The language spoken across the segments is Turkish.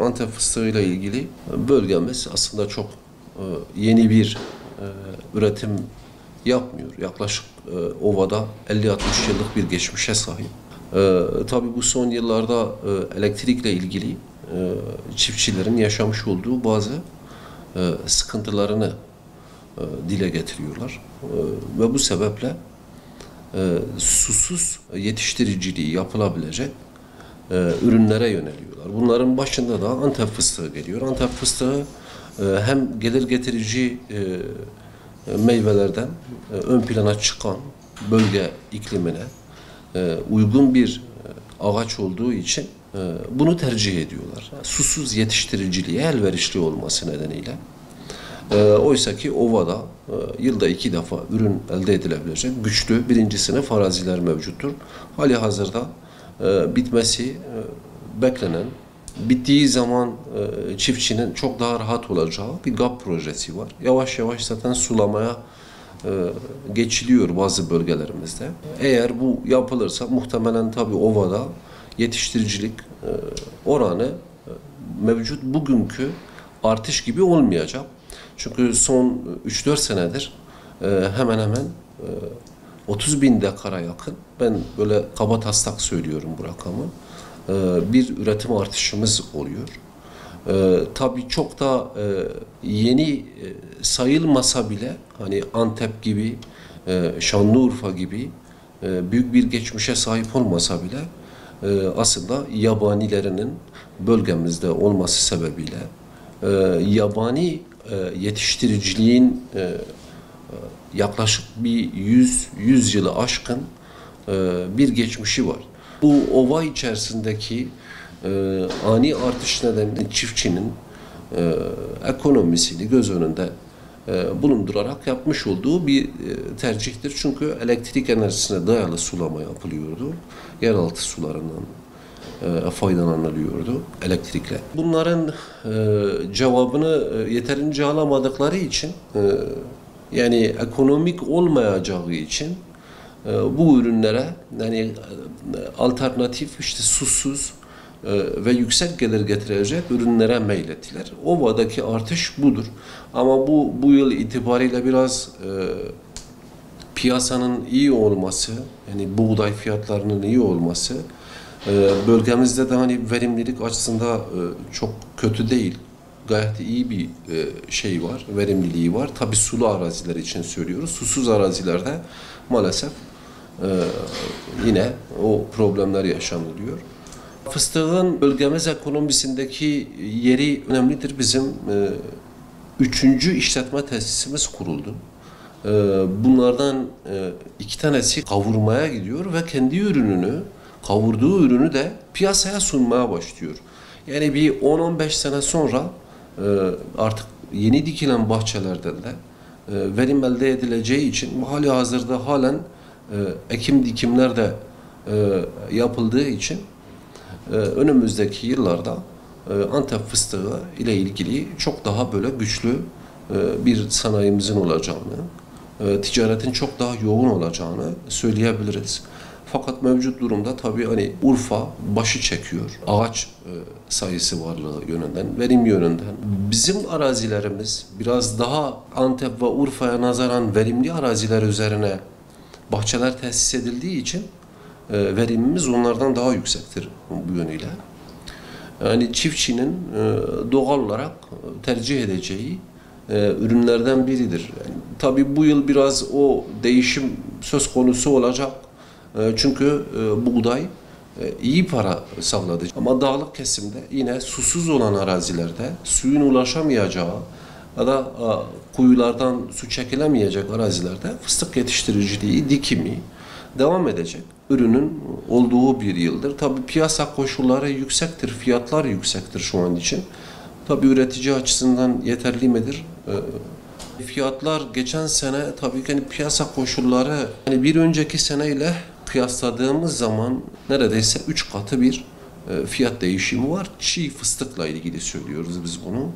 Antep fıstığıyla ilgili bölgemiz aslında çok yeni bir üretim yapmıyor. Yaklaşık ovada 50-60 yıllık bir geçmişe sahip. Tabii bu son yıllarda elektrikle ilgili çiftçilerin yaşamış olduğu bazı sıkıntılarını dile getiriyorlar. Ve bu sebeple susuz yetiştiriciliği yapılabilecek ürünlere yöneliyorlar. Bunların başında da Antep fıstığı geliyor. Antep fıstığı hem gelir getirici meyvelerden ön plana çıkan bölge iklimine uygun bir ağaç olduğu için bunu tercih ediyorlar. Susuz yetiştiriciliğe elverişli olması nedeniyle. Oysa ki ovada yılda 2 defa ürün elde edilebilecek güçlü birinci sınıf araziler mevcuttur. Hali hazırda bitmesi beklenen, bittiği zaman çiftçinin çok daha rahat olacağı bir GAP projesi var. Yavaş yavaş zaten sulamaya geçiliyor bazı bölgelerimizde. Eğer bu yapılırsa muhtemelen tabii ovada yetiştiricilik oranı mevcut bugünkü artış gibi olmayacak. Çünkü son 3-4 senedir hemen hemen 30 bin dekara yakın, ben böyle kabataslak söylüyorum bu rakamı, bir üretim artışımız oluyor. Tabii çok da yeni sayılmasa bile hani Antep gibi, Şanlıurfa gibi büyük bir geçmişe sahip olmasa bile aslında yabanilerinin bölgemizde olması sebebiyle yabani yetiştiriciliğin yaklaşık bir 100 yılı aşkın bir geçmişi var. Bu ova içerisindeki ani artış nedeniyle çiftçinin ekonomisini göz önünde bulundurarak yapmış olduğu bir tercihtir. Çünkü elektrik enerjisine dayalı sulama yapılıyordu. Yeraltı sularından faydalanılıyordu elektrikle. Bunların cevabını yeterince alamadıkları için yani ekonomik olmayacağı için bu ürünlere yani alternatif işte susuz ve yüksek gelir getirecek ürünlere meylettiler. Ova'daki artış budur. Ama bu yıl itibariyle biraz piyasanın iyi olması, yani buğday fiyatlarının iyi olması, bölgemizde de hani verimlilik açısından çok kötü değil. Gayet iyi bir şey var, verimliliği var. Tabii sulu araziler için söylüyoruz. Susuz arazilerde maalesef yine o problemler yaşanılıyor. Fıstığın bölgemiz ekonomisindeki yeri önemlidir. Bizim 3. işletme tesisimiz kuruldu. Bunlardan 2 tanesi kavurmaya gidiyor ve kendi ürününü, kavurduğu ürünü de piyasaya sunmaya başlıyor. Yani bir 10-15 sene sonra artık yeni dikilen bahçelerden de verim elde edileceği için hali hazırda halen ekim dikimler de yapıldığı için önümüzdeki yıllarda Antep fıstığı ile ilgili çok daha böyle güçlü bir sanayimizin olacağını, ticaretin çok daha yoğun olacağını söyleyebiliriz. Fakat mevcut durumda tabii hani Urfa başı çekiyor. Ağaç sayısı varlığı yönünden, verim yönünden. Bizim arazilerimiz biraz daha Antep ve Urfa'ya nazaran verimli araziler üzerine bahçeler tesis edildiği için verimimiz onlardan daha yüksektir bu yönüyle. Yani çiftçinin doğal olarak tercih edeceği ürünlerden biridir. Yani, tabii bu yıl biraz o değişim söz konusu olacak. Çünkü buğday iyi para sağladı. Ama dağlık kesimde yine susuz olan arazilerde suyun ulaşamayacağı ya da kuyulardan su çekilemeyecek arazilerde fıstık yetiştiriciliği, dikimi devam edecek. Ürünün olduğu bir yıldır. Tabii piyasa koşulları yüksektir, fiyatlar yüksektir şu an için. Tabii üretici açısından yeterli midir? Fiyatlar geçen sene tabii ki hani piyasa koşulları hani bir önceki seneyle kıyasladığımız zaman neredeyse 3 katı bir fiyat değişimi var. Çiğ fıstıkla ilgili söylüyoruz biz bunu.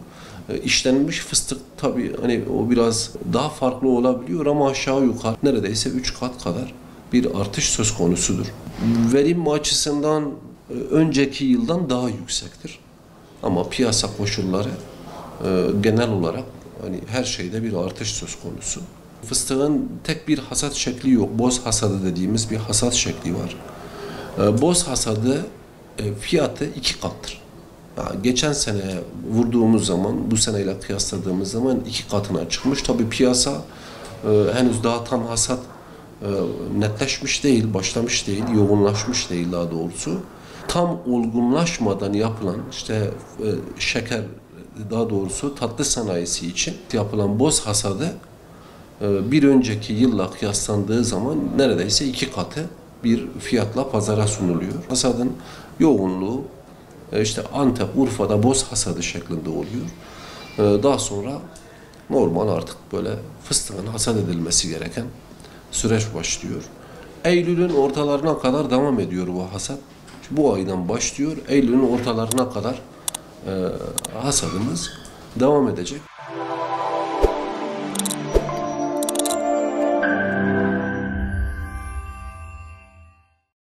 İşlenmiş fıstık tabii hani o biraz daha farklı olabiliyor ama aşağı yukarı neredeyse 3 kat kadar bir artış söz konusudur. Verim açısından önceki yıldan daha yüksektir. Ama piyasa koşulları genel olarak hani her şeyde bir artış söz konusu. Fıstığın tek bir hasat şekli yok. Boz hasadı dediğimiz bir hasat şekli var. Boz hasadı fiyatı 2 kattır. Yani geçen sene vurduğumuz zaman, bu seneyle kıyasladığımız zaman 2 katına çıkmış. Tabii piyasa henüz daha tam hasat netleşmiş değil, başlamış değil, yoğunlaşmış değil daha doğrusu. Tam olgunlaşmadan yapılan işte şeker, daha doğrusu tatlı sanayisi için yapılan boz hasadı bir önceki yılla kıyaslandığı zaman neredeyse 2 katı bir fiyatla pazara sunuluyor. Hasadın yoğunluğu işte Antep, Urfa'da boz hasadı şeklinde oluyor. Daha sonra normal artık böyle fıstığın hasat edilmesi gereken süreç başlıyor. Eylül'ün ortalarına kadar devam ediyor bu hasat. Bu aydan başlıyor. Eylül'ün ortalarına kadar hasadımız devam edecek.